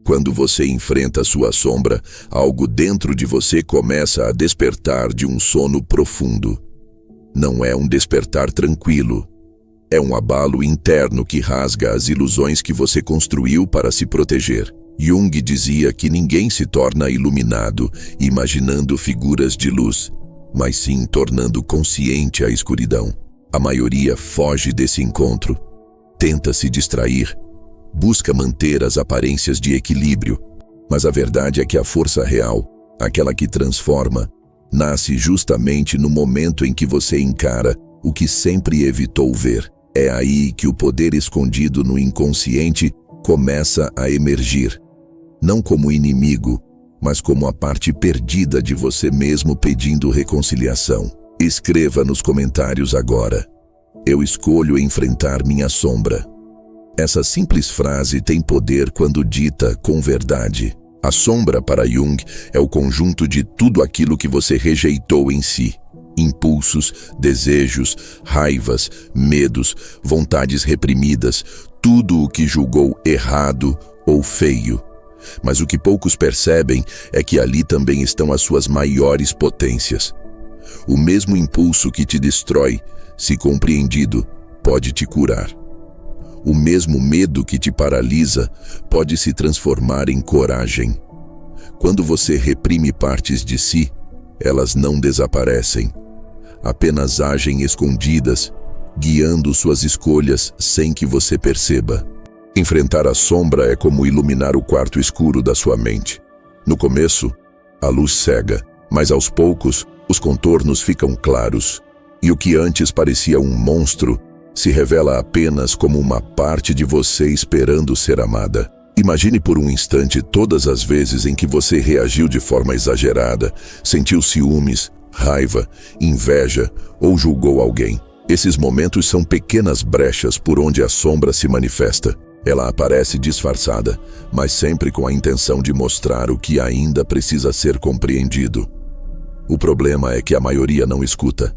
Quando você enfrenta sua sombra, algo dentro de você começa a despertar de um sono profundo. Não é um despertar tranquilo. É um abalo interno que rasga as ilusões que você construiu para se proteger. Jung dizia que ninguém se torna iluminado imaginando figuras de luz, mas sim tornando consciente a escuridão. A maioria foge desse encontro, tenta se distrair, busca manter as aparências de equilíbrio, mas a verdade é que a força real, aquela que transforma, nasce justamente no momento em que você encara o que sempre evitou ver. É aí que o poder escondido no inconsciente começa a emergir, não como inimigo, mas como a parte perdida de você mesmo pedindo reconciliação. Escreva nos comentários agora: eu escolho enfrentar minha sombra. Essa simples frase tem poder quando dita com verdade. A sombra para Jung é o conjunto de tudo aquilo que você rejeitou em si. Impulsos, desejos, raivas, medos, vontades reprimidas, tudo o que julgou errado ou feio. Mas o que poucos percebem é que ali também estão as suas maiores potências. O mesmo impulso que te destrói, se compreendido, pode te curar. O mesmo medo que te paralisa pode se transformar em coragem. Quando você reprime partes de si, elas não desaparecem. Apenas agem escondidas, guiando suas escolhas sem que você perceba. Enfrentar a sombra é como iluminar o quarto escuro da sua mente. No começo, a luz cega, mas aos poucos, os contornos ficam claros, e o que antes parecia um monstro se revela apenas como uma parte de você esperando ser amada. Imagine por um instante todas as vezes em que você reagiu de forma exagerada, sentiu ciúmes, raiva, inveja ou julgou alguém. Esses momentos são pequenas brechas por onde a sombra se manifesta. Ela aparece disfarçada, mas sempre com a intenção de mostrar o que ainda precisa ser compreendido. O problema é que a maioria não escuta.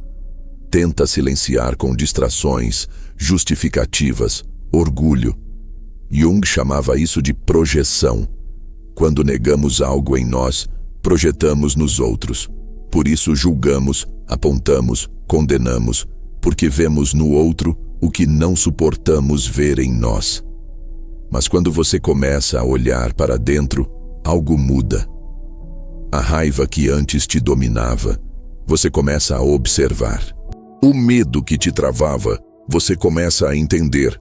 Tenta silenciar com distrações, justificativas, orgulho. Jung chamava isso de projeção. Quando negamos algo em nós, projetamos nos outros. Por isso julgamos, apontamos, condenamos, porque vemos no outro o que não suportamos ver em nós. Mas quando você começa a olhar para dentro, algo muda. A raiva que antes te dominava, você começa a observar. O medo que te travava, você começa a entender.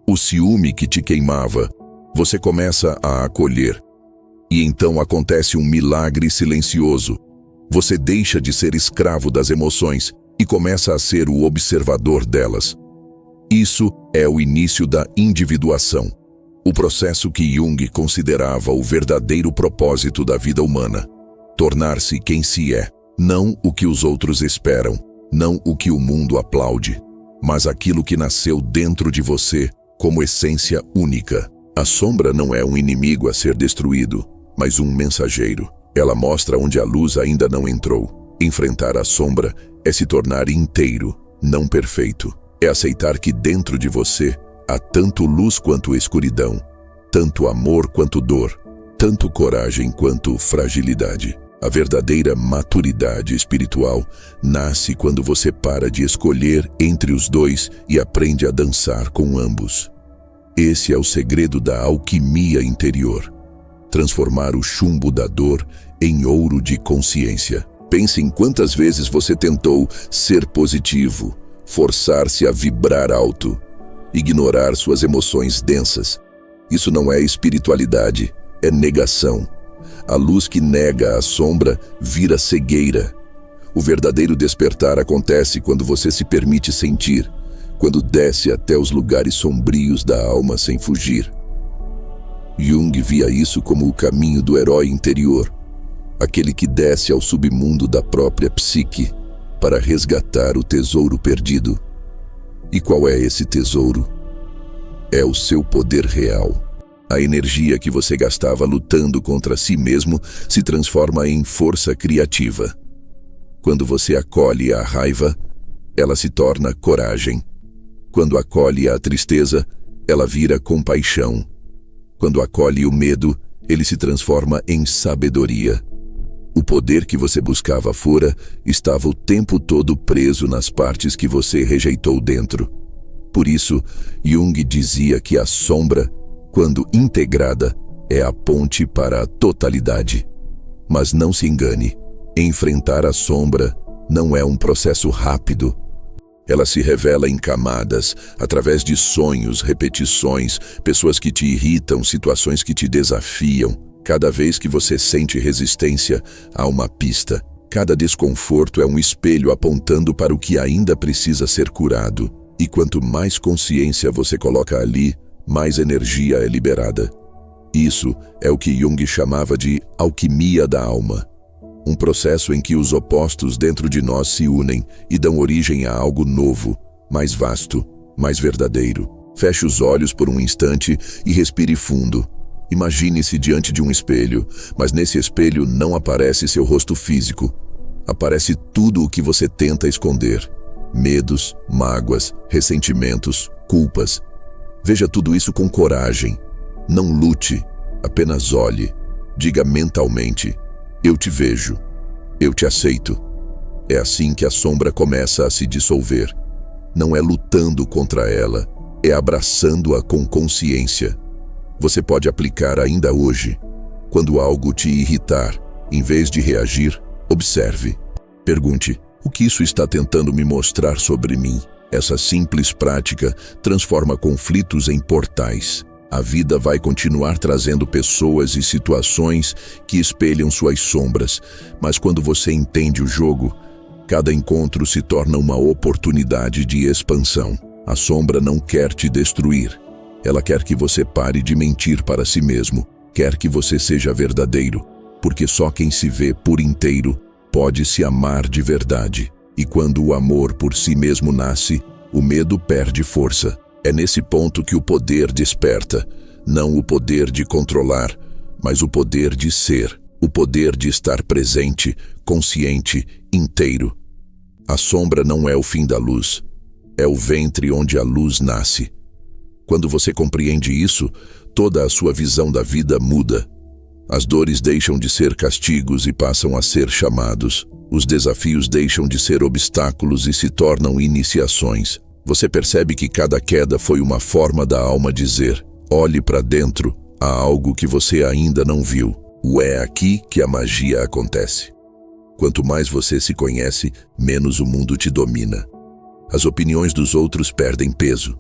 O ciúme que te queimava, você começa a acolher. E então acontece um milagre silencioso. Você deixa de ser escravo das emoções e começa a ser o observador delas. Isso é o início da individuação. O processo que Jung considerava o verdadeiro propósito da vida humana. Tornar-se quem se é, não o que os outros esperam, não o que o mundo aplaude, mas aquilo que nasceu dentro de você como essência única. A sombra não é um inimigo a ser destruído, mas um mensageiro. Ela mostra onde a luz ainda não entrou. Enfrentar a sombra é se tornar inteiro, não perfeito. É aceitar que dentro de você há tanto luz quanto escuridão, tanto amor quanto dor, tanto coragem quanto fragilidade. A verdadeira maturidade espiritual nasce quando você para de escolher entre os dois e aprende a dançar com ambos. Esse é o segredo da alquimia interior. Transformar o chumbo da dor em ouro de consciência. Pense em quantas vezes você tentou ser positivo, forçar-se a vibrar alto, ignorar suas emoções densas. Isso não é espiritualidade, é negação. A luz que nega a sombra vira cegueira. O verdadeiro despertar acontece quando você se permite sentir, quando desce até os lugares sombrios da alma sem fugir. Jung via isso como o caminho do herói interior, aquele que desce ao submundo da própria psique para resgatar o tesouro perdido. E qual é esse tesouro? É o seu poder real. A energia que você gastava lutando contra si mesmo se transforma em força criativa. Quando você acolhe a raiva, ela se torna coragem. Quando acolhe a tristeza, ela vira compaixão. Quando acolhe o medo, ele se transforma em sabedoria. O poder que você buscava fora estava o tempo todo preso nas partes que você rejeitou dentro. Por isso, Jung dizia que a sombra, quando integrada, é a ponte para a totalidade. Mas não se engane, enfrentar a sombra não é um processo rápido. Ela se revela em camadas, através de sonhos, repetições, pessoas que te irritam, situações que te desafiam. Cada vez que você sente resistência, há uma pista. Cada desconforto é um espelho apontando para o que ainda precisa ser curado. E quanto mais consciência você coloca ali, mais energia é liberada. Isso é o que Jung chamava de alquimia da alma. Um processo em que os opostos dentro de nós se unem e dão origem a algo novo, mais vasto, mais verdadeiro. Feche os olhos por um instante e respire fundo. Imagine-se diante de um espelho, mas nesse espelho não aparece seu rosto físico. Aparece tudo o que você tenta esconder. Medos, mágoas, ressentimentos, culpas. Veja tudo isso com coragem. Não lute, apenas olhe. Diga mentalmente: eu te vejo, eu te aceito. É assim que a sombra começa a se dissolver. Não é lutando contra ela, é abraçando-a com consciência. Você pode aplicar ainda hoje. Quando algo te irritar, em vez de reagir, observe. Pergunte: o que isso está tentando me mostrar sobre mim? Essa simples prática transforma conflitos em portais. A vida vai continuar trazendo pessoas e situações que espelham suas sombras, mas quando você entende o jogo, cada encontro se torna uma oportunidade de expansão. A sombra não quer te destruir. Ela quer que você pare de mentir para si mesmo. Quer que você seja verdadeiro, porque só quem se vê por inteiro pode se amar de verdade. E quando o amor por si mesmo nasce, o medo perde força. É nesse ponto que o poder desperta, não o poder de controlar, mas o poder de ser, o poder de estar presente, consciente, inteiro. A sombra não é o fim da luz, é o ventre onde a luz nasce. Quando você compreende isso, toda a sua visão da vida muda. As dores deixam de ser castigos e passam a ser chamados. Os desafios deixam de ser obstáculos e se tornam iniciações. Você percebe que cada queda foi uma forma da alma dizer: olhe para dentro, há algo que você ainda não viu. É aqui que a magia acontece. Quanto mais você se conhece, menos o mundo te domina. As opiniões dos outros perdem peso.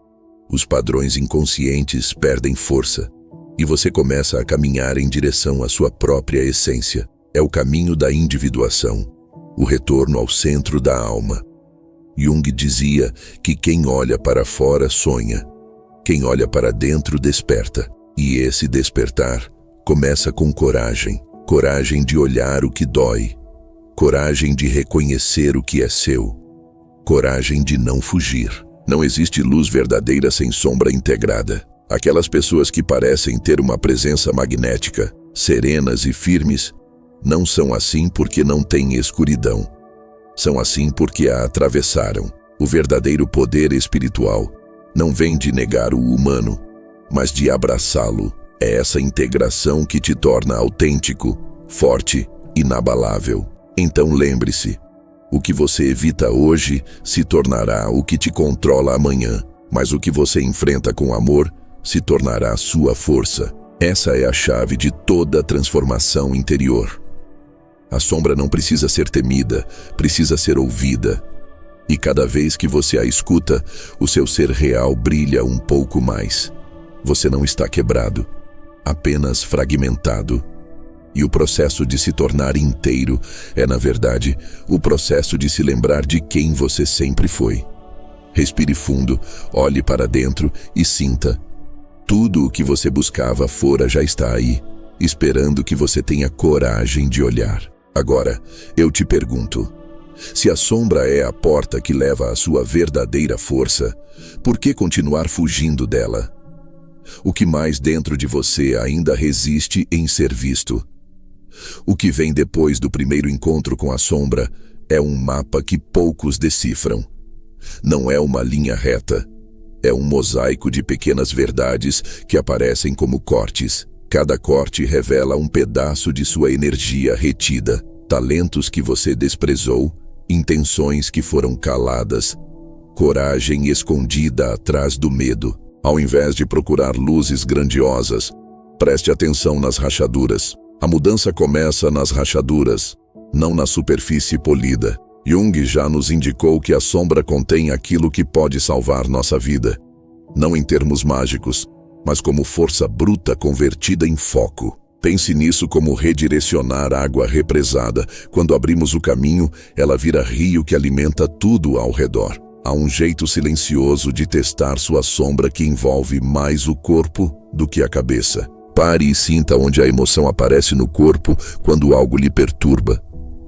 Os padrões inconscientes perdem força. E você começa a caminhar em direção à sua própria essência. É o caminho da individuação, o retorno ao centro da alma. Jung dizia que quem olha para fora sonha, quem olha para dentro desperta. E esse despertar começa com coragem, coragem de olhar o que dói, coragem de reconhecer o que é seu, coragem de não fugir. Não existe luz verdadeira sem sombra integrada. Aquelas pessoas que parecem ter uma presença magnética, serenas e firmes, não são assim porque não têm escuridão. São assim porque a atravessaram. O verdadeiro poder espiritual não vem de negar o humano, mas de abraçá-lo. É essa integração que te torna autêntico, forte, inabalável. Então lembre-se, o que você evita hoje se tornará o que te controla amanhã, mas o que você enfrenta com amor se tornará sua força. Essa é a chave de toda transformação interior. A sombra não precisa ser temida, precisa ser ouvida. E cada vez que você a escuta, o seu ser real brilha um pouco mais. Você não está quebrado, apenas fragmentado. E o processo de se tornar inteiro é, na verdade, o processo de se lembrar de quem você sempre foi. Respire fundo, olhe para dentro e sinta. Tudo o que você buscava fora já está aí, esperando que você tenha coragem de olhar. Agora, eu te pergunto, se a sombra é a porta que leva à sua verdadeira força, por que continuar fugindo dela? O que mais dentro de você ainda resiste em ser visto? O que vem depois do primeiro encontro com a sombra é um mapa que poucos decifram. Não é uma linha reta, é um mosaico de pequenas verdades que aparecem como cortes. Cada corte revela um pedaço de sua energia retida, talentos que você desprezou, intenções que foram caladas, coragem escondida atrás do medo. Ao invés de procurar luzes grandiosas, preste atenção nas rachaduras. A mudança começa nas rachaduras, não na superfície polida. Jung já nos indicou que a sombra contém aquilo que pode salvar nossa vida, não em termos mágicos, mas como força bruta convertida em foco. Pense nisso como redirecionar água represada. Quando abrimos o caminho, ela vira rio que alimenta tudo ao redor. Há um jeito silencioso de testar sua sombra que envolve mais o corpo do que a cabeça. Pare e sinta onde a emoção aparece no corpo quando algo lhe perturba.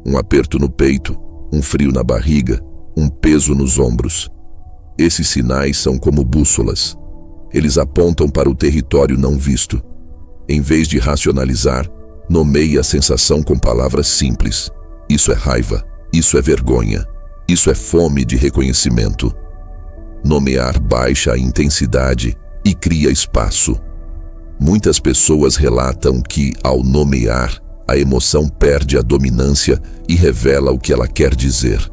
Um aperto no peito, um frio na barriga, um peso nos ombros. Esses sinais são como bússolas. Eles apontam para o território não visto. Em vez de racionalizar, nomeie a sensação com palavras simples. Isso é raiva, isso é vergonha, isso é fome de reconhecimento. Nomear baixa a intensidade e cria espaço. Muitas pessoas relatam que, ao nomear, a emoção perde a dominância e revela o que ela quer dizer.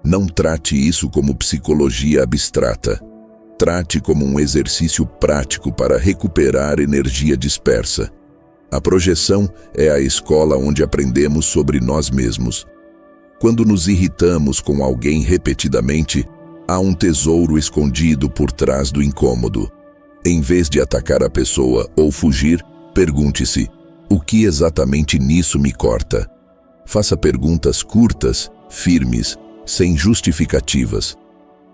Não trate isso como psicologia abstrata. Trate como um exercício prático para recuperar energia dispersa. A projeção é a escola onde aprendemos sobre nós mesmos. Quando nos irritamos com alguém repetidamente, há um tesouro escondido por trás do incômodo. Em vez de atacar a pessoa ou fugir, pergunte-se: o que exatamente nisso me corta? Faça perguntas curtas, firmes, sem justificativas.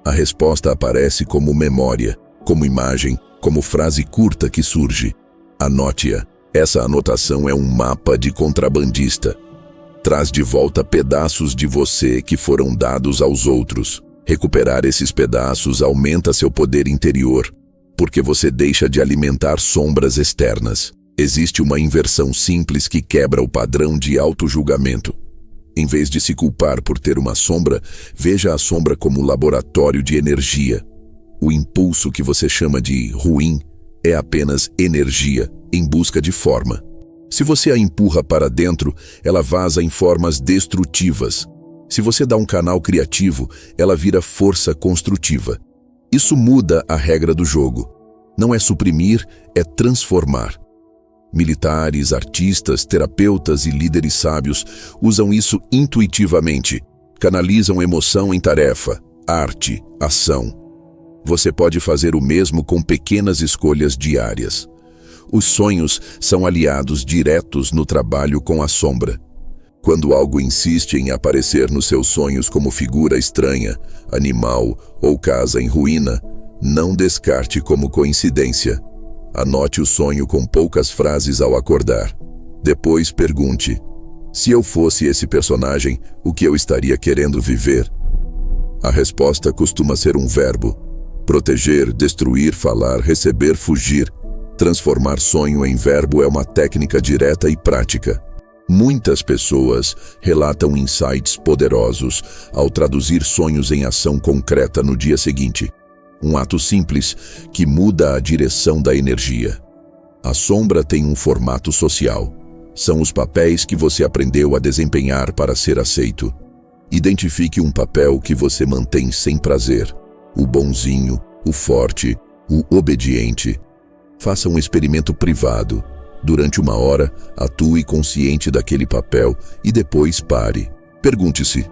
A resposta aparece como memória, como imagem, como frase curta que surge. Anote-a. Essa anotação é um mapa de contrabandista. Traz de volta pedaços de você que foram dados aos outros. Recuperar esses pedaços aumenta seu poder interior, porque você deixa de alimentar sombras externas. Existe uma inversão simples que quebra o padrão de auto-julgamento. Em vez de se culpar por ter uma sombra, veja a sombra como laboratório de energia. O impulso que você chama de ruim é apenas energia em busca de forma. Se você a empurra para dentro, ela vaza em formas destrutivas. Se você dá um canal criativo, ela vira força construtiva. Isso muda a regra do jogo. Não é suprimir, é transformar. Militares, artistas, terapeutas e líderes sábios usam isso intuitivamente. Canalizam emoção em tarefa, arte, ação. Você pode fazer o mesmo com pequenas escolhas diárias. Os sonhos são aliados diretos no trabalho com a sombra. Quando algo insiste em aparecer nos seus sonhos como figura estranha, animal ou casa em ruína, não descarte como coincidência. Anote o sonho com poucas frases ao acordar. Depois pergunte: se eu fosse esse personagem, o que eu estaria querendo viver? A resposta costuma ser um verbo. Proteger, destruir, falar, receber, fugir. Transformar sonho em verbo é uma técnica direta e prática. Muitas pessoas relatam insights poderosos ao traduzir sonhos em ação concreta no dia seguinte. Um ato simples que muda a direção da energia. A sombra tem um formato social. São os papéis que você aprendeu a desempenhar para ser aceito. Identifique um papel que você mantém sem prazer. O bonzinho, o forte, o obediente. Faça um experimento privado. Durante 1 hora, atue consciente daquele papel e depois pare. Pergunte-se: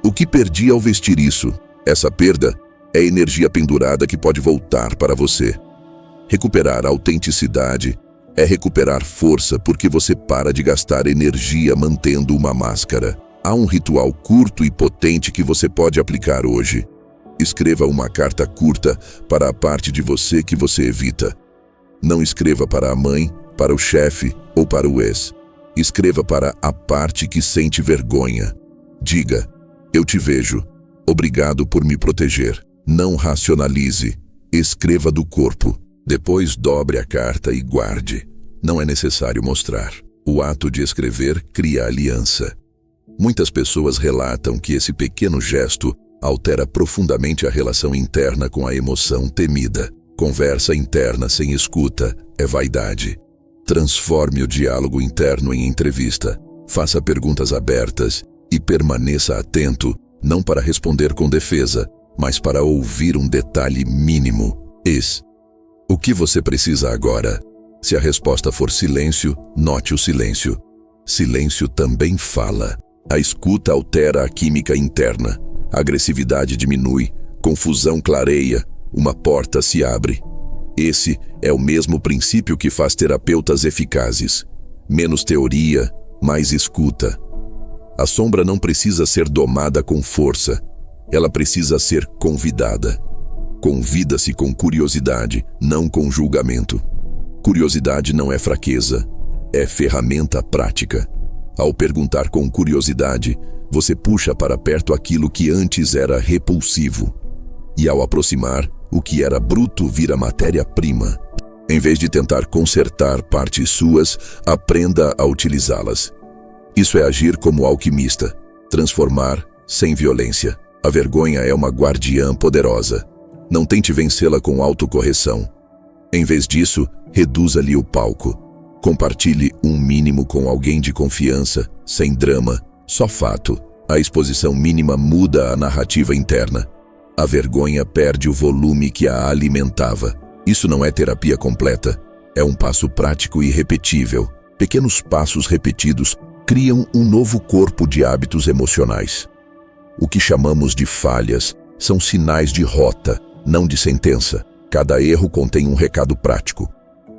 o que perdi ao vestir isso? Essa perda é energia pendurada que pode voltar para você. Recuperar a autenticidade é recuperar força porque você para de gastar energia mantendo uma máscara. Há um ritual curto e potente que você pode aplicar hoje. Escreva uma carta curta para a parte de você que você evita. Não escreva para a mãe, para o chefe ou para o ex. Escreva para a parte que sente vergonha. Diga: eu te vejo. Obrigado por me proteger. Não racionalize. Escreva do corpo. Depois dobre a carta e guarde. Não é necessário mostrar. O ato de escrever cria aliança. Muitas pessoas relatam que esse pequeno gesto altera profundamente a relação interna com a emoção temida. Conversa interna sem escuta é vaidade. Transforme o diálogo interno em entrevista. Faça perguntas abertas e permaneça atento, não para responder com defesa, mas para ouvir um detalhe mínimo. O que você precisa agora? Se a resposta for silêncio, note o silêncio. Silêncio também fala. A escuta altera a química interna. A agressividade diminui, confusão clareia, uma porta se abre. Esse é o mesmo princípio que faz terapeutas eficazes. Menos teoria, mais escuta. A sombra não precisa ser domada com força. Ela precisa ser convidada. Convida-se com curiosidade, não com julgamento. Curiosidade não é fraqueza, é ferramenta prática. Ao perguntar com curiosidade, você puxa para perto aquilo que antes era repulsivo. E ao aproximar, o que era bruto vira matéria-prima. Em vez de tentar consertar partes suas, aprenda a utilizá-las. Isso é agir como alquimista, transformar sem violência. A vergonha é uma guardiã poderosa. Não tente vencê-la com autocorreção. Em vez disso, reduza-lhe o palco. Compartilhe um mínimo com alguém de confiança, sem drama, só fato. A exposição mínima muda a narrativa interna. A vergonha perde o volume que a alimentava. Isso não é terapia completa. É um passo prático e repetível. Pequenos passos repetidos criam um novo corpo de hábitos emocionais. O que chamamos de falhas são sinais de rota, não de sentença. Cada erro contém um recado prático.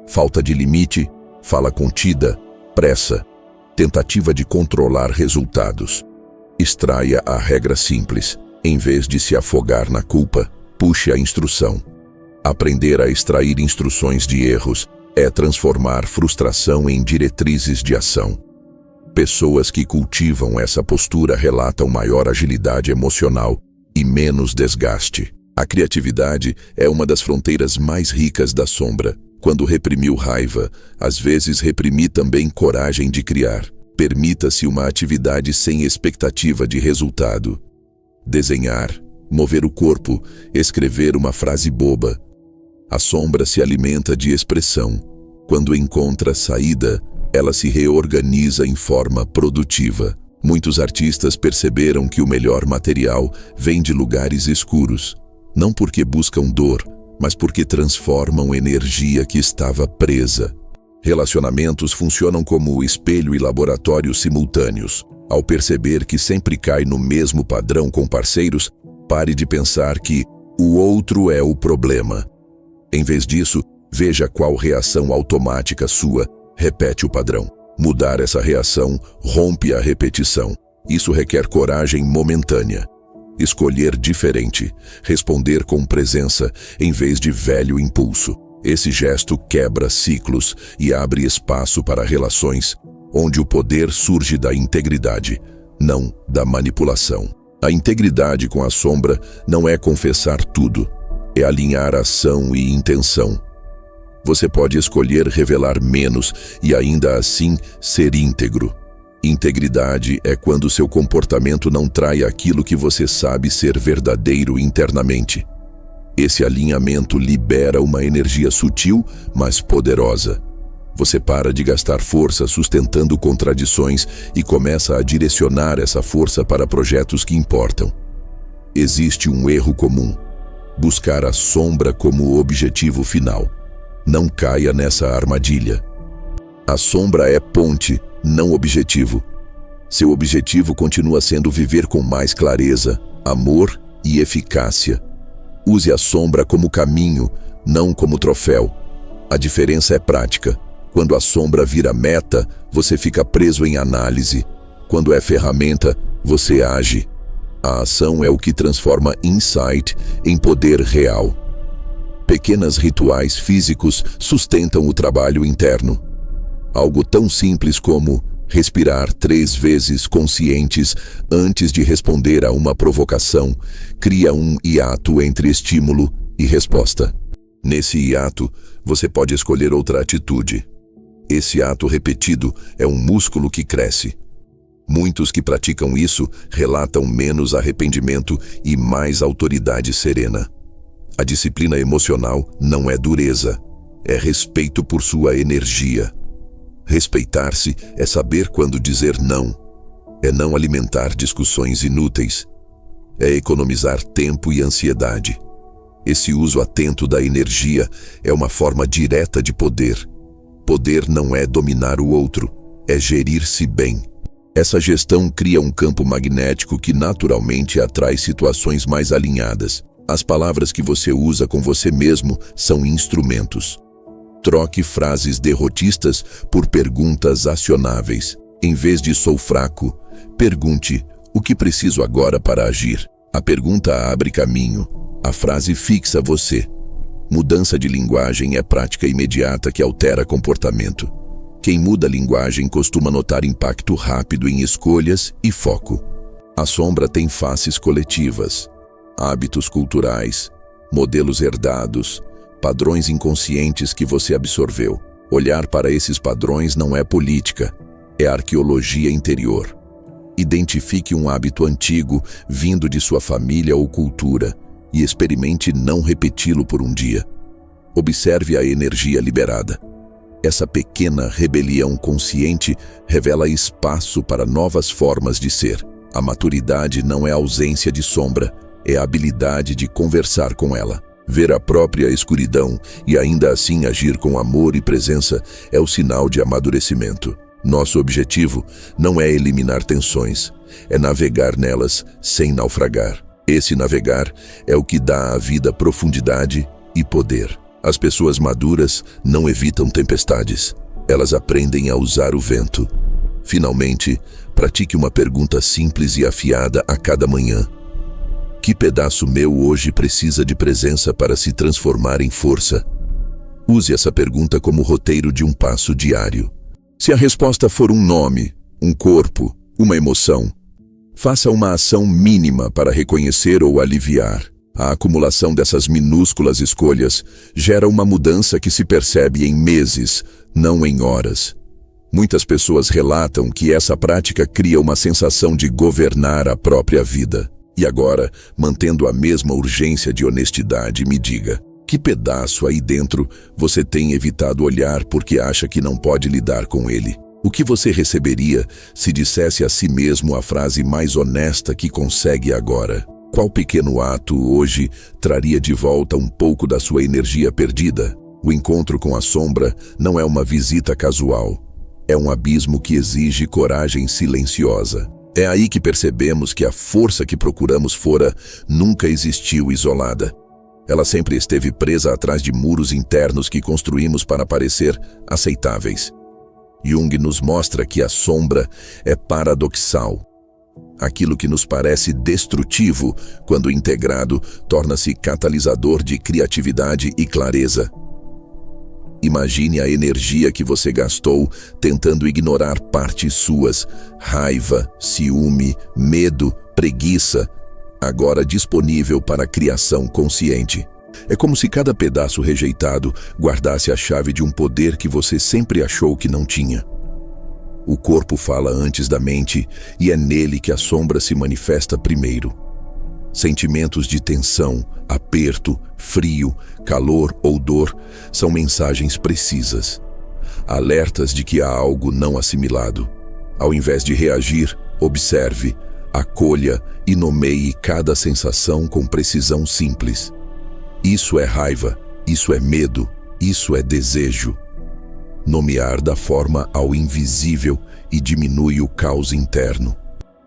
Falta de limite, fala contida, pressa, tentativa de controlar resultados. Extraia a regra simples. Em vez de se afogar na culpa, puxe a instrução. Aprender a extrair instruções de erros é transformar frustração em diretrizes de ação. Pessoas que cultivam essa postura relatam maior agilidade emocional e menos desgaste. A criatividade é uma das fronteiras mais ricas da sombra. Quando reprimiu raiva, às vezes reprimi também coragem de criar. Permita-se uma atividade sem expectativa de resultado. Desenhar, mover o corpo, escrever uma frase boba. A sombra se alimenta de expressão. Quando encontra saída, ela se reorganiza em forma produtiva. Muitos artistas perceberam que o melhor material vem de lugares escuros. Não porque buscam dor, mas porque transformam energia que estava presa. Relacionamentos funcionam como espelho e laboratório simultâneos. Ao perceber que sempre cai no mesmo padrão com parceiros, pare de pensar que o outro é o problema. Em vez disso, veja qual reação automática sua repete o padrão. Mudar essa reação rompe a repetição. Isso requer coragem momentânea. Escolher diferente, responder com presença em vez de velho impulso. Esse gesto quebra ciclos e abre espaço para relações onde o poder surge da integridade, não da manipulação. A integridade com a sombra não é confessar tudo, é alinhar ação e intenção. Você pode escolher revelar menos e ainda assim ser íntegro. Integridade é quando seu comportamento não trai aquilo que você sabe ser verdadeiro internamente. Esse alinhamento libera uma energia sutil, mas poderosa. Você para de gastar força sustentando contradições e começa a direcionar essa força para projetos que importam. Existe um erro comum: buscar a sombra como objetivo final. Não caia nessa armadilha. A sombra é ponte, não objetivo. Seu objetivo continua sendo viver com mais clareza, amor e eficácia. Use a sombra como caminho, não como troféu. A diferença é prática. Quando a sombra vira meta, você fica preso em análise. Quando é ferramenta, você age. A ação é o que transforma insight em poder real. Pequenos rituais físicos sustentam o trabalho interno. Algo tão simples como respirar 3 vezes conscientes antes de responder a uma provocação cria um hiato entre estímulo e resposta. Nesse hiato, você pode escolher outra atitude. Esse ato repetido é um músculo que cresce. Muitos que praticam isso relatam menos arrependimento e mais autoridade serena. A disciplina emocional não é dureza, é respeito por sua energia. Respeitar-se é saber quando dizer não. É não alimentar discussões inúteis. É economizar tempo e ansiedade. Esse uso atento da energia é uma forma direta de poder. Poder não é dominar o outro, é gerir-se bem. Essa gestão cria um campo magnético que naturalmente atrai situações mais alinhadas. As palavras que você usa com você mesmo são instrumentos. Troque frases derrotistas por perguntas acionáveis. Em vez de "sou fraco", pergunte "o que preciso agora para agir?". A pergunta abre caminho. A frase fixa você. Mudança de linguagem é prática imediata que altera comportamento. Quem muda a linguagem costuma notar impacto rápido em escolhas e foco. A sombra tem faces coletivas, hábitos culturais, modelos herdados, padrões inconscientes que você absorveu. Olhar para esses padrões não é política, é arqueologia interior. Identifique um hábito antigo vindo de sua família ou cultura e experimente não repeti-lo por um dia. Observe a energia liberada. Essa pequena rebelião consciente revela espaço para novas formas de ser. A maturidade não é ausência de sombra, é a habilidade de conversar com ela. Ver a própria escuridão e ainda assim agir com amor e presença é o sinal de amadurecimento. Nosso objetivo não é eliminar tensões, é navegar nelas sem naufragar. Esse navegar é o que dá à vida profundidade e poder. As pessoas maduras não evitam tempestades, elas aprendem a usar o vento. Finalmente, pratique uma pergunta simples e afiada a cada manhã. Que pedaço meu hoje precisa de presença para se transformar em força? Use essa pergunta como roteiro de um passo diário. Se a resposta for um nome, um corpo, uma emoção, faça uma ação mínima para reconhecer ou aliviar. A acumulação dessas minúsculas escolhas gera uma mudança que se percebe em meses, não em horas. Muitas pessoas relatam que essa prática cria uma sensação de governar a própria vida. E agora, mantendo a mesma urgência de honestidade, me diga, que pedaço aí dentro você tem evitado olhar porque acha que não pode lidar com ele? O que você receberia se dissesse a si mesmo a frase mais honesta que consegue agora? Qual pequeno ato hoje traria de volta um pouco da sua energia perdida? O encontro com a sombra não é uma visita casual. É um abismo que exige coragem silenciosa. É aí que percebemos que a força que procuramos fora nunca existiu isolada. Ela sempre esteve presa atrás de muros internos que construímos para parecer aceitáveis. Jung nos mostra que a sombra é paradoxal. Aquilo que nos parece destrutivo, quando integrado, torna-se catalisador de criatividade e clareza. Imagine a energia que você gastou tentando ignorar partes suas, raiva, ciúme, medo, preguiça, agora disponível para a criação consciente. É como se cada pedaço rejeitado guardasse a chave de um poder que você sempre achou que não tinha. O corpo fala antes da mente e é nele que a sombra se manifesta primeiro. Sentimentos de tensão, aperto, frio, calor ou dor são mensagens precisas, alertas de que há algo não assimilado. Ao invés de reagir, observe, acolha e nomeie cada sensação com precisão simples. Isso é raiva, isso é medo, isso é desejo. Nomear dá forma ao invisível e diminui o caos interno.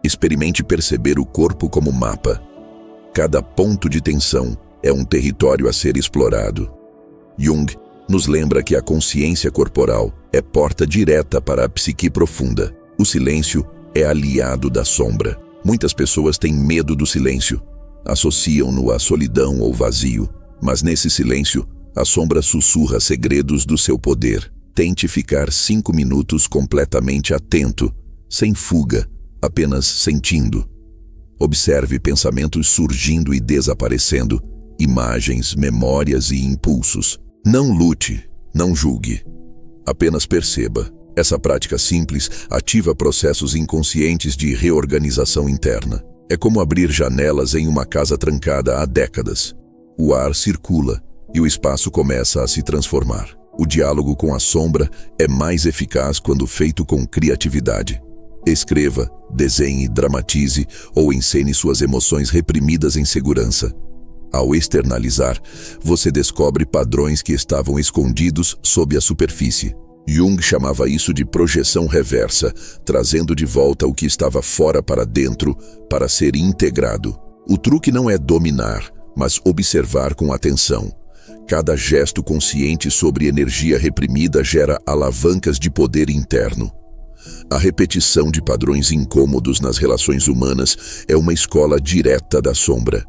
Experimente perceber o corpo como mapa. Cada ponto de tensão é um território a ser explorado. Jung nos lembra que a consciência corporal é porta direta para a psique profunda. O silêncio é aliado da sombra. Muitas pessoas têm medo do silêncio, associam-no à solidão ou vazio, mas nesse silêncio, a sombra sussurra segredos do seu poder. Tente ficar 5 minutos completamente atento, sem fuga, apenas sentindo. Observe pensamentos surgindo e desaparecendo, imagens, memórias e impulsos. Não lute, não julgue. Apenas perceba. Essa prática simples ativa processos inconscientes de reorganização interna. É como abrir janelas em uma casa trancada há décadas. O ar circula e o espaço começa a se transformar. O diálogo com a sombra é mais eficaz quando feito com criatividade. Escreva, desenhe, dramatize ou encene suas emoções reprimidas em segurança. Ao externalizar, você descobre padrões que estavam escondidos sob a superfície. Jung chamava isso de projeção reversa, trazendo de volta o que estava fora para dentro para ser integrado. O truque não é dominar, mas observar com atenção. Cada gesto consciente sobre energia reprimida gera alavancas de poder interno. A repetição de padrões incômodos nas relações humanas é uma escola direta da sombra.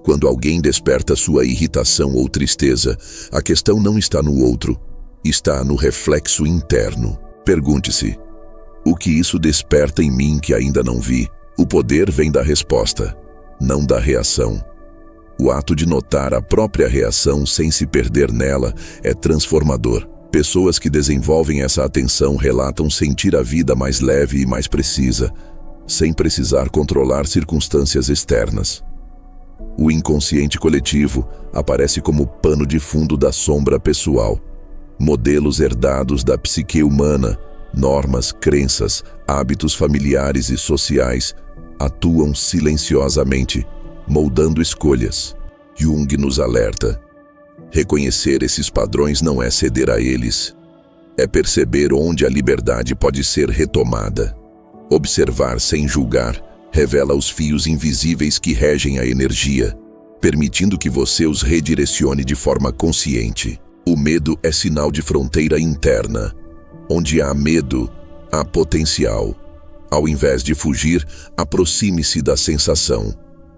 Quando alguém desperta sua irritação ou tristeza, a questão não está no outro, está no reflexo interno. Pergunte-se: o que isso desperta em mim que ainda não vi? O poder vem da resposta, não da reação. O ato de notar a própria reação sem se perder nela é transformador. Pessoas que desenvolvem essa atenção relatam sentir a vida mais leve e mais precisa, sem precisar controlar circunstâncias externas. O inconsciente coletivo aparece como pano de fundo da sombra pessoal. Modelos herdados da psique humana, normas, crenças, hábitos familiares e sociais atuam silenciosamente, moldando escolhas. Jung nos alerta: reconhecer esses padrões não é ceder a eles, é perceber onde a liberdade pode ser retomada. Observar sem julgar revela os fios invisíveis que regem a energia, permitindo que você os redirecione de forma consciente. O medo é sinal de fronteira interna. Onde há medo, há potencial. Ao invés de fugir, aproxime-se da sensação.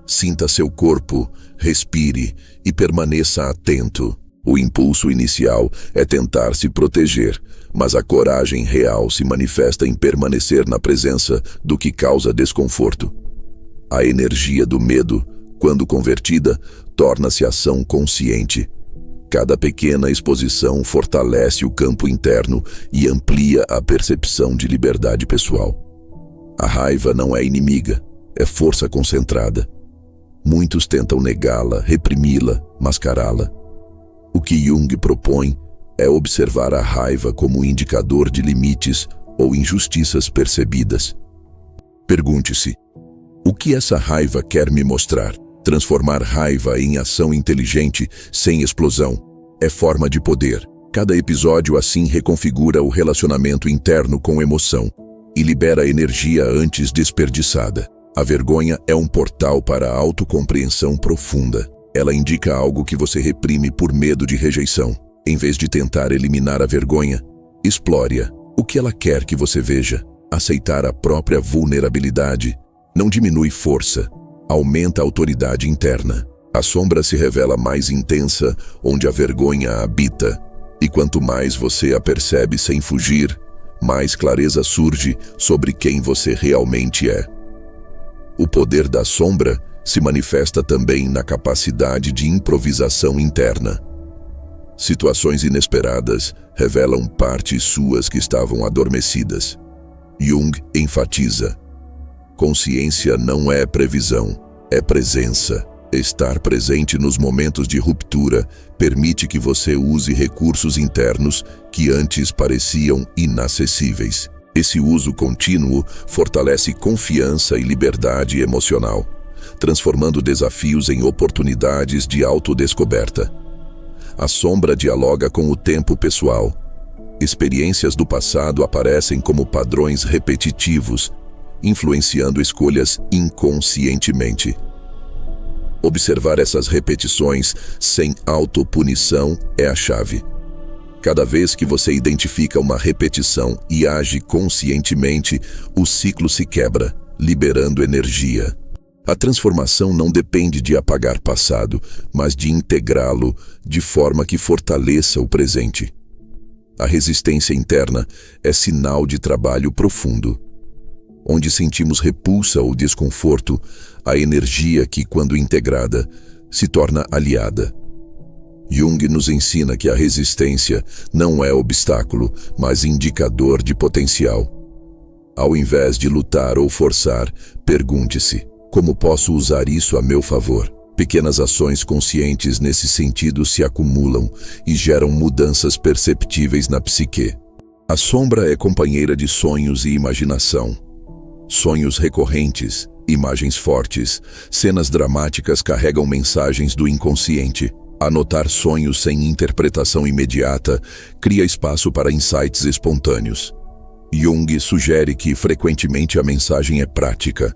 Sinta seu corpo, respire e permaneça atento. O impulso inicial é tentar se proteger, mas a coragem real se manifesta em permanecer na presença do que causa desconforto. A energia do medo, quando convertida, torna-se ação consciente. Cada pequena exposição fortalece o campo interno e amplia a percepção de liberdade pessoal. A raiva não é inimiga, é força concentrada. Muitos tentam negá-la, reprimi-la, mascará-la. O que Jung propõe é observar a raiva como indicador de limites ou injustiças percebidas. Pergunte-se: o que essa raiva quer me mostrar? Transformar raiva em ação inteligente, sem explosão, é forma de poder. Cada episódio assim reconfigura o relacionamento interno com emoção e libera energia antes desperdiçada. A vergonha é um portal para a autocompreensão profunda. Ela indica algo que você reprime por medo de rejeição. Em vez de tentar eliminar a vergonha, explore-a. O que ela quer que você veja? Aceitar a própria vulnerabilidade não diminui força, aumenta a autoridade interna. A sombra se revela mais intensa onde a vergonha habita. E quanto mais você a percebe sem fugir, mais clareza surge sobre quem você realmente é. O poder da sombra se manifesta também na capacidade de improvisação interna. Situações inesperadas revelam partes suas que estavam adormecidas. Jung enfatiza: consciência não é previsão, é presença. Estar presente nos momentos de ruptura permite que você use recursos internos que antes pareciam inacessíveis. Esse uso contínuo fortalece confiança e liberdade emocional, transformando desafios em oportunidades de autodescoberta. A sombra dialoga com o tempo pessoal. Experiências do passado aparecem como padrões repetitivos, influenciando escolhas inconscientemente. Observar essas repetições sem autopunição é a chave. Cada vez que você identifica uma repetição e age conscientemente, o ciclo se quebra, liberando energia. A transformação não depende de apagar passado, mas de integrá-lo de forma que fortaleça o presente. A resistência interna é sinal de trabalho profundo. Onde sentimos repulsa ou desconforto, a energia que, quando integrada, se torna aliada. Jung nos ensina que a resistência não é obstáculo, mas indicador de potencial. Ao invés de lutar ou forçar, pergunte-se: como posso usar isso a meu favor? Pequenas ações conscientes nesse sentido se acumulam e geram mudanças perceptíveis na psique. A sombra é companheira de sonhos e imaginação. Sonhos recorrentes, imagens fortes, cenas dramáticas carregam mensagens do inconsciente. Anotar sonhos sem interpretação imediata cria espaço para insights espontâneos. Jung sugere que frequentemente a mensagem é prática,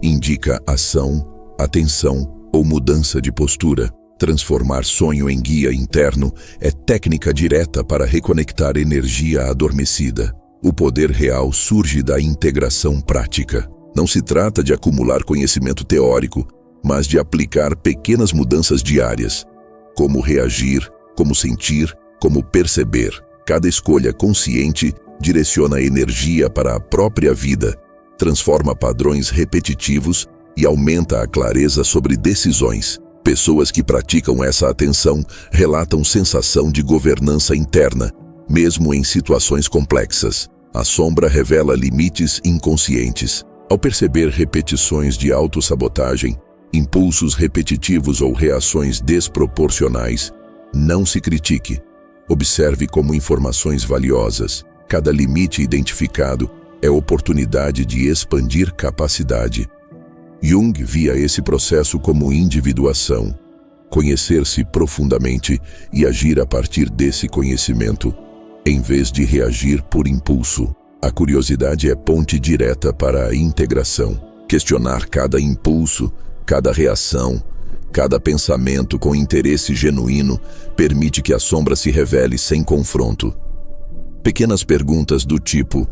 indica ação, atenção ou mudança de postura. Transformar sonho em guia interno é técnica direta para reconectar energia adormecida. O poder real surge da integração prática. Não se trata de acumular conhecimento teórico, mas de aplicar pequenas mudanças diárias. Como reagir, como sentir, como perceber. Cada escolha consciente direciona a energia para a própria vida, transforma padrões repetitivos e aumenta a clareza sobre decisões. Pessoas que praticam essa atenção relatam sensação de governança interna, mesmo em situações complexas. A sombra revela limites inconscientes. Ao perceber repetições de autossabotagem, impulsos repetitivos ou reações desproporcionais, não se critique. Observe como informações valiosas. Cada limite identificado é oportunidade de expandir capacidade. Jung via esse processo como individuação, conhecer-se profundamente e agir a partir desse conhecimento, em vez de reagir por impulso. A curiosidade é ponte direta para a integração. Questionar cada impulso, cada reação, cada pensamento com interesse genuíno permite que a sombra se revele sem confronto. Pequenas perguntas do tipo: